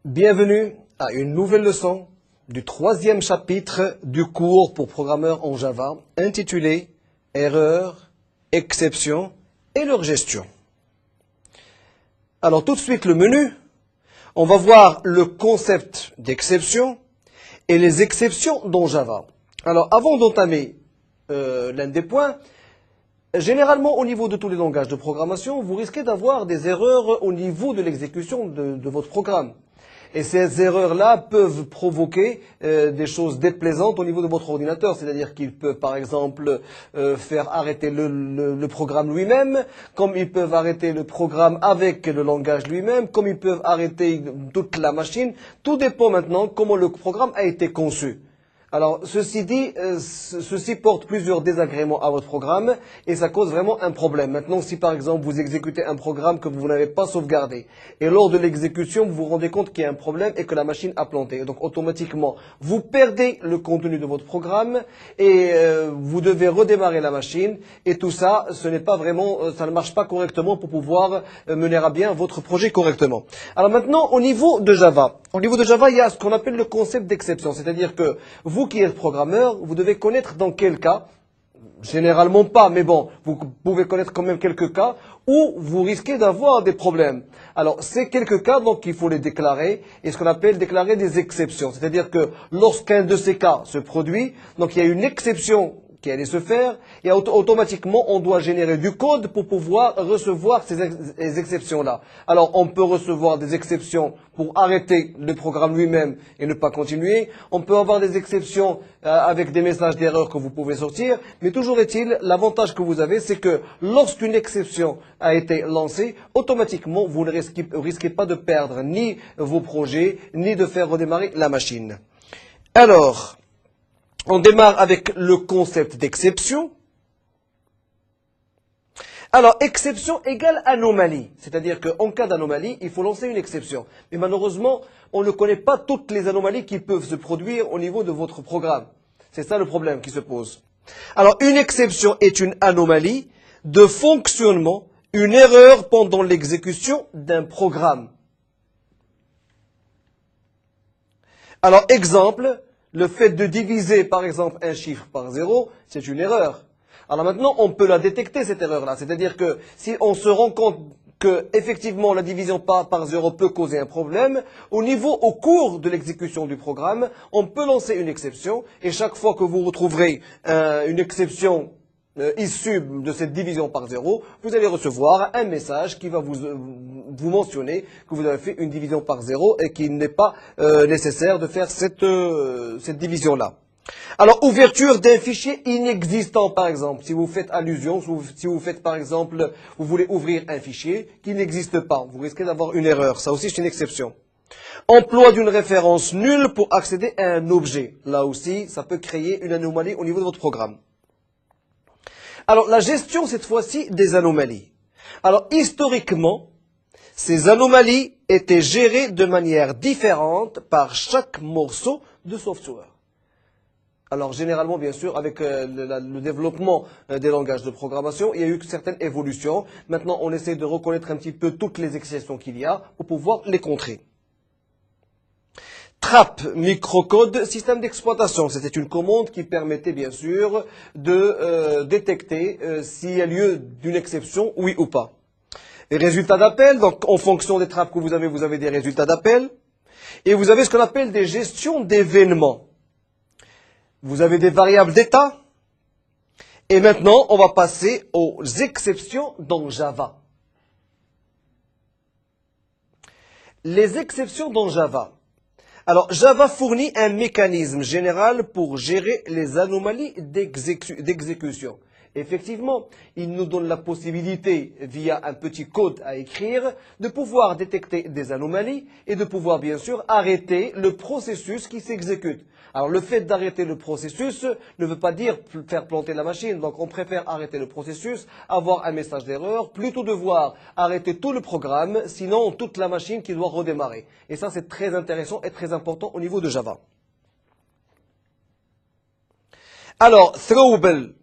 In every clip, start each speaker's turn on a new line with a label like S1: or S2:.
S1: Bienvenue à une nouvelle leçon du troisième chapitre du cours pour programmeurs en Java intitulé « Erreurs, exceptions et leur gestion ». Alors tout de suite le menu, on va voir le concept d'exception et les exceptions dans Java. Alors avant d'entamer l'un des points, généralement au niveau de tous les langages de programmation, vous risquez d'avoir des erreurs au niveau de l'exécution de votre programme. Et ces erreurs-là peuvent provoquer des choses déplaisantes au niveau de votre ordinateur. C'est-à-dire qu'ils peuvent, par exemple, faire arrêter le programme lui-même, comme ils peuvent arrêter le programme avec le langage lui-même, comme ils peuvent arrêter toute la machine. Tout dépend maintenant comment le programme a été conçu. Alors, ceci dit, ceci porte plusieurs désagréments à votre programme et ça cause vraiment un problème. Maintenant, si par exemple vous exécutez un programme que vous n'avez pas sauvegardé et lors de l'exécution, vous vous rendez compte qu'il y a un problème et que la machine a planté. Et donc, automatiquement, vous perdez le contenu de votre programme et vous devez redémarrer la machine. Et tout ça, ce n'est pas vraiment, ça ne marche pas correctement pour pouvoir mener à bien votre projet correctement. Alors maintenant, au niveau de Java, il y a ce qu'on appelle le concept d'exception. C'est-à-dire que vous qui êtes programmeur, vous devez connaître dans quel cas, généralement pas, mais bon, vous pouvez connaître quand même quelques cas où vous risquez d'avoir des problèmes. Alors, ces quelques cas, donc, il faut les déclarer, et ce qu'on appelle déclarer des exceptions. C'est-à-dire que lorsqu'un de ces cas se produit, donc il y a une exception qui allait se faire, et automatiquement, on doit générer du code pour pouvoir recevoir ces exceptions-là. Alors, on peut recevoir des exceptions pour arrêter le programme lui-même et ne pas continuer. On peut avoir des exceptions avec des messages d'erreur que vous pouvez sortir. Mais toujours est-il, l'avantage que vous avez, c'est que lorsqu'une exception a été lancée, automatiquement, vous ne risquez pas de perdre ni vos projets, ni de faire redémarrer la machine. Alors, on démarre avec le concept d'exception. Alors, exception égale anomalie. C'est-à-dire qu'en cas d'anomalie, il faut lancer une exception. Mais malheureusement, on ne connaît pas toutes les anomalies qui peuvent se produire au niveau de votre programme. C'est ça le problème qui se pose. Alors, une exception est une anomalie de fonctionnement, une erreur pendant l'exécution d'un programme. Alors, exemple, le fait de diviser, par exemple, un chiffre par 0, c'est une erreur. Alors maintenant, on peut la détecter, cette erreur-là. C'est-à-dire que si on se rend compte que, effectivement, la division par 0 peut causer un problème, au cours de l'exécution du programme, on peut lancer une exception. Et chaque fois que vous retrouverez une exception issue de cette division par 0, vous allez recevoir un message qui va vous mentionner que vous avez fait une division par 0 et qu'il n'est pas nécessaire de faire cette division-là. Alors, ouverture d'un fichier inexistant, par exemple. Si vous faites allusion, si vous faites, par exemple, vous voulez ouvrir un fichier qui n'existe pas, vous risquez d'avoir une erreur. Ça aussi, c'est une exception. Emploi d'une référence nulle pour accéder à un objet. Là aussi, ça peut créer une anomalie au niveau de votre programme. Alors, la gestion, cette fois-ci, des anomalies. Alors, historiquement, ces anomalies étaient gérées de manière différente par chaque morceau de software. Alors, généralement, bien sûr, avec le développement des langages de programmation, il y a eu certaines évolutions. Maintenant, on essaie de reconnaître un petit peu toutes les exceptions qu'il y a pour pouvoir les contrer. Trap, microcode, système d'exploitation. C'était une commande qui permettait bien sûr de détecter s'il y a lieu d'une exception, oui ou pas. Et résultats d'appel, donc en fonction des trappes que vous avez des résultats d'appel. Et vous avez ce qu'on appelle des gestions d'événements. Vous avez des variables d'état. Et maintenant, on va passer aux exceptions dans Java. Les exceptions dans Java. Alors, Java fournit un mécanisme général pour gérer les anomalies d'exécution. Effectivement, il nous donne la possibilité, via un petit code à écrire, de pouvoir détecter des anomalies et de pouvoir bien sûr arrêter le processus qui s'exécute. Alors le fait d'arrêter le processus ne veut pas dire faire planter la machine, donc on préfère arrêter le processus, avoir un message d'erreur, plutôt devoir arrêter tout le programme, sinon toute la machine qui doit redémarrer. Et ça c'est très intéressant et très important au niveau de Java. Alors, throwable,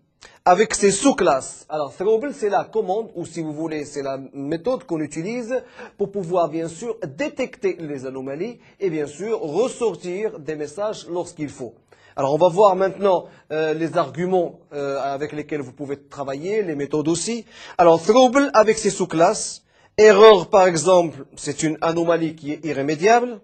S1: avec ses sous-classes. Alors, throwable, c'est la commande, ou si vous voulez, c'est la méthode qu'on utilise pour pouvoir, bien sûr, détecter les anomalies et, bien sûr, ressortir des messages lorsqu'il faut. Alors, on va voir maintenant les arguments avec lesquels vous pouvez travailler, les méthodes aussi. Alors, throwable, avec ses sous-classes. Erreur, par exemple, c'est une anomalie qui est irrémédiable.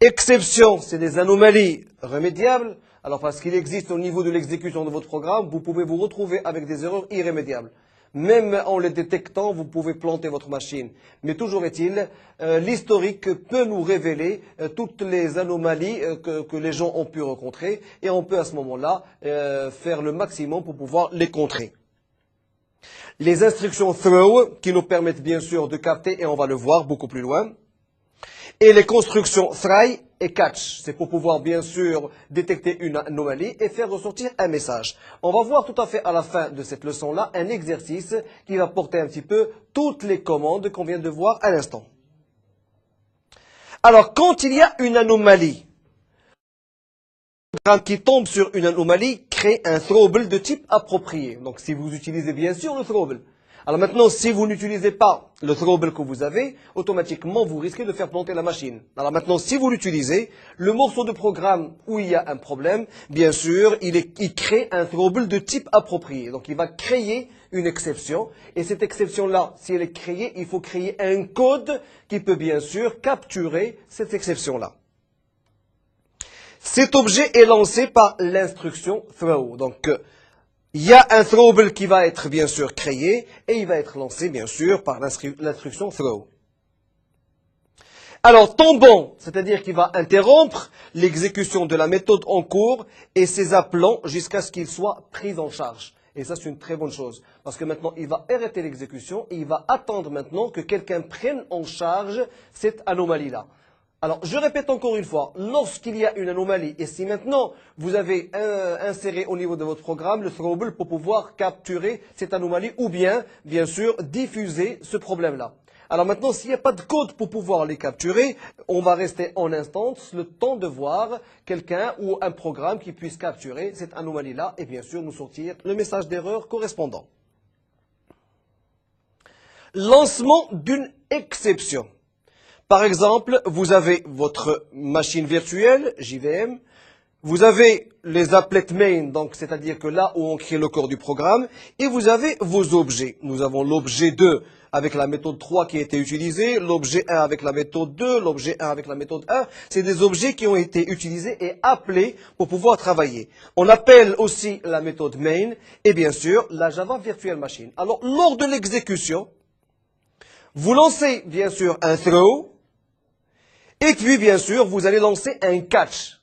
S1: Exception, c'est des anomalies remédiables. Alors parce qu'il existe au niveau de l'exécution de votre programme, vous pouvez vous retrouver avec des erreurs irrémédiables. Même en les détectant, vous pouvez planter votre machine. Mais toujours est-il, l'historique peut nous révéler toutes les anomalies que les gens ont pu rencontrer. Et on peut à ce moment-là faire le maximum pour pouvoir les contrer. Les instructions throw qui nous permettent bien sûr de capter, et on va le voir beaucoup plus loin. Et les constructions try et catch, c'est pour pouvoir bien sûr détecter une anomalie et faire ressortir un message. On va voir tout à fait à la fin de cette leçon-là un exercice qui va porter un petit peu toutes les commandes qu'on vient de voir à l'instant. Alors, quand il y a une anomalie, le programme qui tombe sur une anomalie crée un throwable de type approprié. Donc, si vous utilisez bien sûr le throwable. Alors maintenant, si vous n'utilisez pas le throwable que vous avez, automatiquement, vous risquez de faire planter la machine. Alors maintenant, si vous l'utilisez, le morceau de programme où il y a un problème, bien sûr, il crée un throwable de type approprié. Donc il va créer une exception. Et cette exception-là, si elle est créée, il faut créer un code qui peut bien sûr capturer cette exception-là. Cet objet est lancé par l'instruction throw. Donc, il y a un throwable qui va être bien sûr créé et il va être lancé bien sûr par l'instruction throw. Alors tombant, c'est-à-dire qu'il va interrompre l'exécution de la méthode en cours et ses appelants jusqu'à ce qu'il soit pris en charge. Et ça c'est une très bonne chose parce que maintenant il va arrêter l'exécution et il va attendre maintenant que quelqu'un prenne en charge cette anomalie-là. Alors, je répète encore une fois, lorsqu'il y a une anomalie, et si maintenant vous avez inséré au niveau de votre programme le throwable pour pouvoir capturer cette anomalie ou bien, bien sûr, diffuser ce problème-là. Alors maintenant, s'il n'y a pas de code pour pouvoir les capturer, on va rester en instance le temps de voir quelqu'un ou un programme qui puisse capturer cette anomalie-là et bien sûr nous sortir le message d'erreur correspondant. Lancement d'une exception. Par exemple, vous avez votre machine virtuelle, JVM, vous avez les applets main, donc c'est-à-dire que là où on crée le corps du programme, et vous avez vos objets. Nous avons l'objet 2 avec la méthode 3 qui a été utilisée, l'objet 1 avec la méthode 2, l'objet 1 avec la méthode 1. C'est des objets qui ont été utilisés et appelés pour pouvoir travailler. On appelle aussi la méthode main et bien sûr la Java Virtual Machine. Alors, lors de l'exécution, vous lancez bien sûr un throw, et puis, bien sûr, vous allez lancer un catch.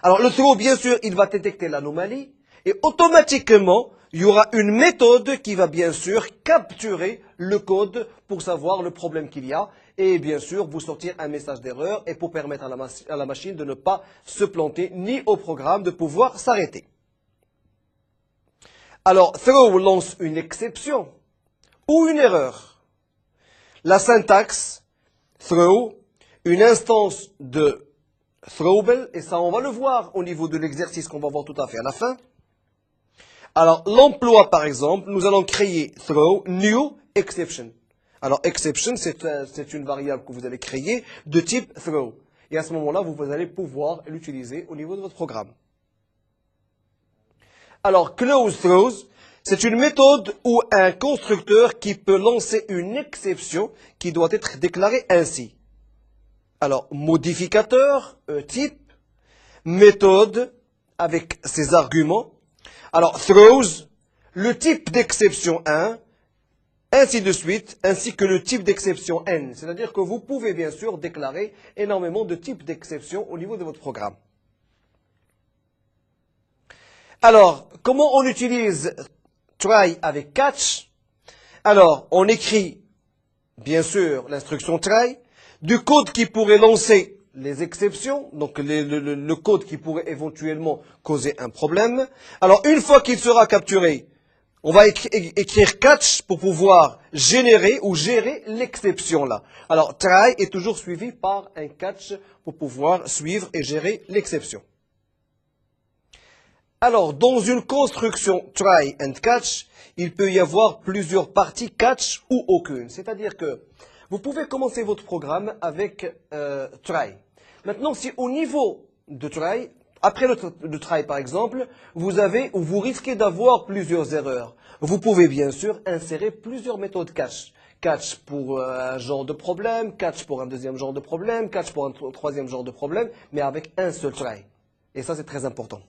S1: Alors, le throw, bien sûr, il va détecter l'anomalie. Et automatiquement, il y aura une méthode qui va, bien sûr, capturer le code pour savoir le problème qu'il y a. Et, bien sûr, vous sortir un message d'erreur et pour permettre à la machine de ne pas se planter, ni au programme de pouvoir s'arrêter. Alors, throw lance une exception ou une erreur. La syntaxe, throw, une instance de throwable, et ça on va le voir au niveau de l'exercice qu'on va voir tout à fait à la fin. Alors l'emploi par exemple, nous allons créer throw new exception. Alors exception c'est une variable que vous allez créer de type throw. Et à ce moment-là, vous allez pouvoir l'utiliser au niveau de votre programme. Alors close throws, c'est une méthode ou un constructeur qui peut lancer une exception qui doit être déclarée ainsi. Alors, modificateur, type, méthode, avec ses arguments. Alors, throws, le type d'exception 1, ainsi de suite, ainsi que le type d'exception n. C'est-à-dire que vous pouvez bien sûr déclarer énormément de types d'exceptions au niveau de votre programme. Alors, comment on utilise try avec catch, alors on écrit bien sûr l'instruction try, du code qui pourrait lancer les exceptions, donc le code qui pourrait éventuellement causer un problème. Alors une fois qu'il sera capturé, on va écrire catch pour pouvoir générer ou gérer l'exception là. Alors try est toujours suivi par un catch pour pouvoir suivre et gérer l'exception. Alors dans une construction try and catch, il peut y avoir plusieurs parties catch ou aucune. C'est-à-dire que vous pouvez commencer votre programme avec try. Maintenant, si au niveau de try, après le try par exemple, vous avez ou vous risquez d'avoir plusieurs erreurs, vous pouvez bien sûr insérer plusieurs méthodes catch. Catch pour un genre de problème, catch pour un deuxième genre de problème, catch pour un troisième genre de problème, mais avec un seul try. Et ça, c'est très important.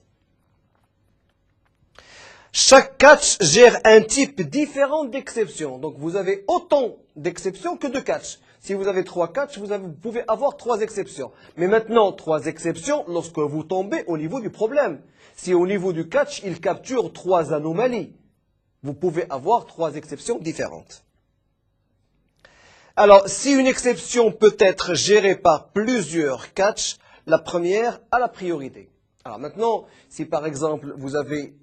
S1: Chaque catch gère un type différent d'exception. Donc vous avez autant d'exceptions que de catch. Si vous avez 3 catch, vous pouvez avoir 3 exceptions. Mais maintenant, 3 exceptions lorsque vous tombez au niveau du problème. Si au niveau du catch, il capture 3 anomalies, vous pouvez avoir 3 exceptions différentes. Alors, si une exception peut être gérée par plusieurs catch, la première a la priorité. Alors maintenant, si par exemple vous avez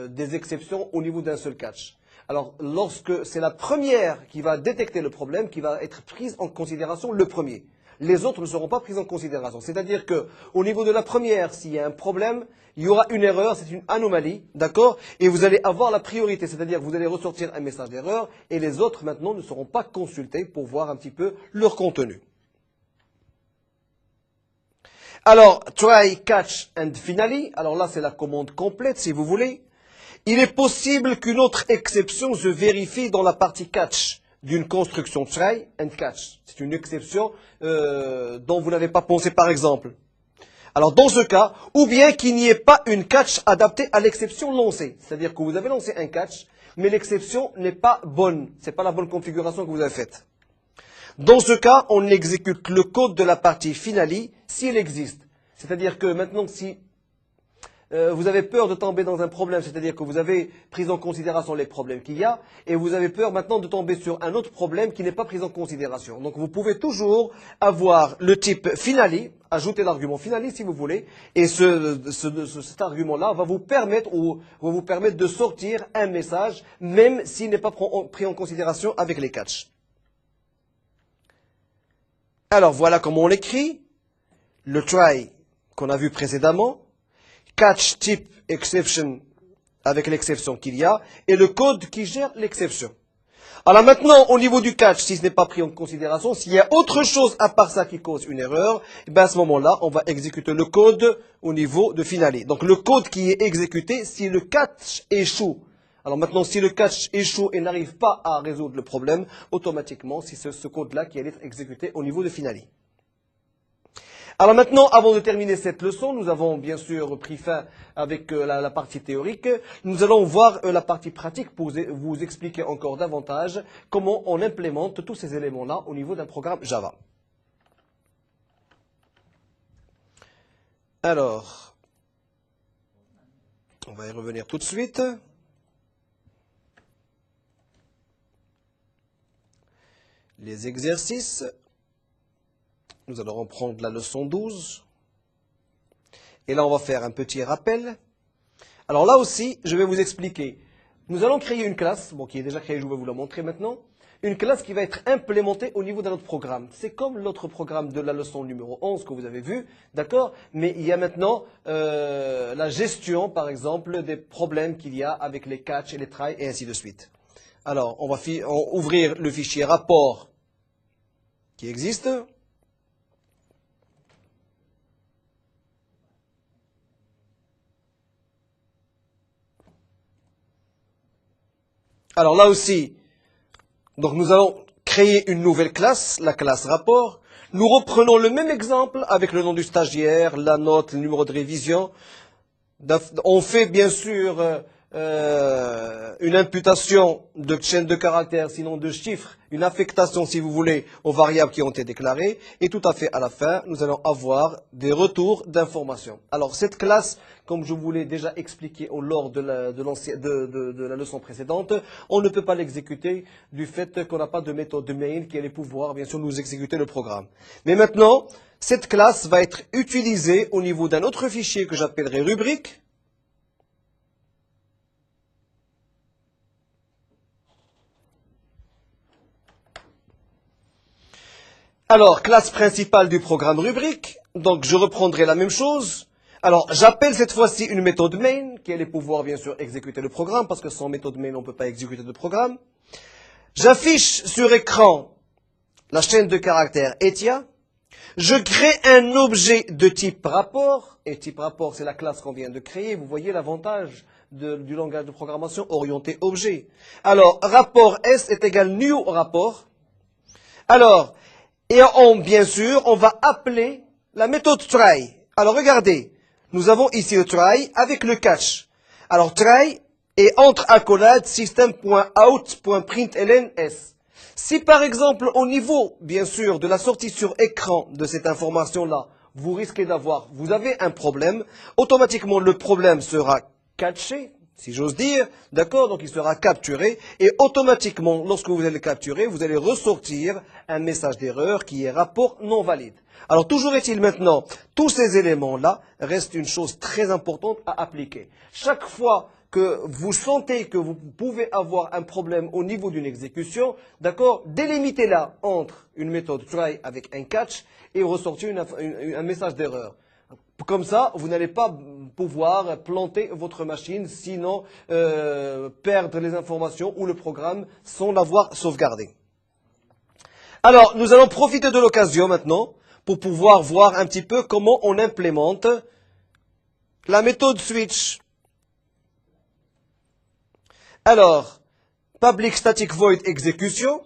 S1: des exceptions au niveau d'un seul catch, alors lorsque c'est la première qui va détecter le problème, qui va être prise en considération le premier, les autres ne seront pas prises en considération. C'est-à-dire que au niveau de la première, s'il y a un problème, il y aura une erreur, c'est une anomalie, d'accord? Et vous allez avoir la priorité, c'est-à-dire que vous allez ressortir un message d'erreur et les autres maintenant ne seront pas consultés pour voir un petit peu leur contenu. Alors, try, catch and finally, alors là c'est la commande complète si vous voulez. Il est possible qu'une autre exception se vérifie dans la partie catch d'une construction try and catch. C'est une exception dont vous n'avez pas pensé par exemple. Alors dans ce cas, ou bien qu'il n'y ait pas une catch adaptée à l'exception lancée. C'est-à-dire que vous avez lancé un catch, mais l'exception n'est pas bonne. Ce n'est pas la bonne configuration que vous avez faite. Dans ce cas, on exécute le code de la partie finale s'il existe. C'est-à-dire que maintenant, si vous avez peur de tomber dans un problème, c'est-à-dire que vous avez pris en considération les problèmes qu'il y a, et vous avez peur maintenant de tomber sur un autre problème qui n'est pas pris en considération. Donc vous pouvez toujours avoir le type finale, ajouter l'argument finale si vous voulez, et cet argument-là va vous permettre de sortir un message, même s'il n'est pas pris en considération avec les catchs. Alors voilà comment on l'écrit, le try qu'on a vu précédemment, catch type exception avec l'exception qu'il y a, et le code qui gère l'exception. Alors maintenant, au niveau du catch, si ce n'est pas pris en considération, s'il y a autre chose à part ça qui cause une erreur, eh bien à ce moment-là, on va exécuter le code au niveau de finale. Donc le code qui est exécuté si le catch échoue. Alors maintenant, si le catch échoue et n'arrive pas à résoudre le problème, automatiquement, c'est ce code-là qui allait être exécuté au niveau de finale. Alors maintenant, avant de terminer cette leçon, nous avons bien sûr pris fin avec la partie théorique. Nous allons voir la partie pratique pour vous expliquer encore davantage comment on implémente tous ces éléments-là au niveau d'un programme Java. Alors, on va y revenir tout de suite. Les exercices. Nous allons reprendre la leçon 12. Et là, on va faire un petit rappel. Alors là aussi, je vais vous expliquer. Nous allons créer une classe, qui est déjà créée, je vais vous la montrer maintenant. Une classe qui va être implémentée au niveau d'un autre programme. C'est comme l'autre programme de la leçon numéro 11 que vous avez vu, d'accord? Mais il y a maintenant la gestion, par exemple, des problèmes qu'il y a avec les catch et les try et ainsi de suite. Alors, on va ouvrir le fichier rapport qui existe. Alors là aussi, donc nous allons créer une nouvelle classe, la classe rapport. Nous reprenons le même exemple avec le nom du stagiaire, la note, le numéro de révision. On fait bien sûr une imputation de chaîne de caractères, sinon de chiffres, une affectation, si vous voulez, aux variables qui ont été déclarées. Et tout à fait à la fin, nous allons avoir des retours d'informations. Alors, cette classe, comme je vous l'ai déjà expliqué lors de la leçon précédente, on ne peut pas l'exécuter du fait qu'on n'a pas de méthode de main qui allait pouvoir, bien sûr, nous exécuter le programme. Mais maintenant, cette classe va être utilisée au niveau d'un autre fichier que j'appellerai rubrique. Alors, classe principale du programme rubrique. Donc, je reprendrai la même chose. Alors, j'appelle cette fois-ci une méthode main qui allait pouvoir, bien sûr, exécuter le programme parce que sans méthode main, on ne peut pas exécuter de programme. J'affiche sur écran la chaîne de caractères ETIA. Je crée un objet de type rapport. Et type rapport, c'est la classe qu'on vient de créer. Vous voyez l'avantage du langage de programmation orienté objet. Alors, rapport S est égal new rapport. Alors, bien sûr, on va appeler la méthode try. Alors, regardez, nous avons ici le try avec le catch. Alors, try est entre accolades system.out.println. Si par exemple, au niveau, bien sûr, de la sortie sur écran de cette information-là, vous risquez vous avez un problème, automatiquement le problème sera catché, si j'ose dire, d'accord, donc il sera capturé, et automatiquement, lorsque vous allez le capturer, vous allez ressortir un message d'erreur qui est rapport non valide. Alors, toujours est-il maintenant, tous ces éléments-là restent une chose très importante à appliquer. Chaque fois que vous sentez que vous pouvez avoir un problème au niveau d'une exécution, d'accord, délimitez-la entre une méthode try avec un catch et ressortir un message d'erreur. Comme ça, vous n'allez pas pouvoir planter votre machine, sinon perdre les informations ou le programme sans l'avoir sauvegardé. Alors, nous allons profiter de l'occasion maintenant pour pouvoir voir un petit peu comment on implémente la méthode switch. Alors, public static void exécution.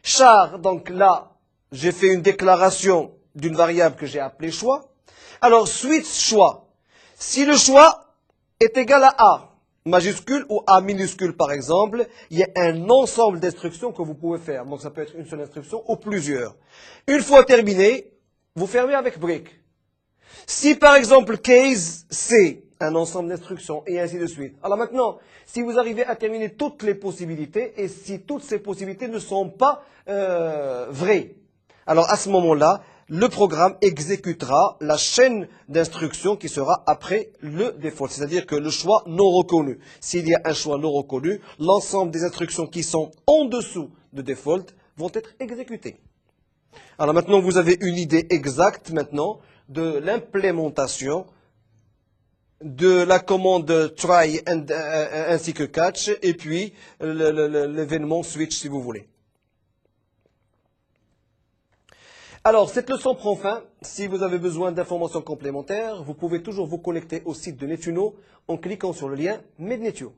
S1: Char, donc là, j'ai fait une déclaration d'une variable que j'ai appelée choix. Alors, switch choix. Si le choix est égal à A majuscule ou A minuscule par exemple, il y a un ensemble d'instructions que vous pouvez faire. Donc, ça peut être une seule instruction ou plusieurs. Une fois terminé, vous fermez avec break. Si par exemple case c'est un ensemble d'instructions et ainsi de suite. Alors maintenant, si vous arrivez à terminer toutes les possibilités et si toutes ces possibilités ne sont pas vraies, alors à ce moment-là, le programme exécutera la chaîne d'instructions qui sera après le default, c'est-à-dire que le choix non reconnu. S'il y a un choix non reconnu, l'ensemble des instructions qui sont en dessous de default vont être exécutées. Alors maintenant, vous avez une idée exacte maintenant de l'implémentation de la commande try ainsi que catch et puis l'événement switch si vous voulez. Alors, cette leçon prend fin. Si vous avez besoin d'informations complémentaires, vous pouvez toujours vous connecter au site de Netuno en cliquant sur le lien MedNetio.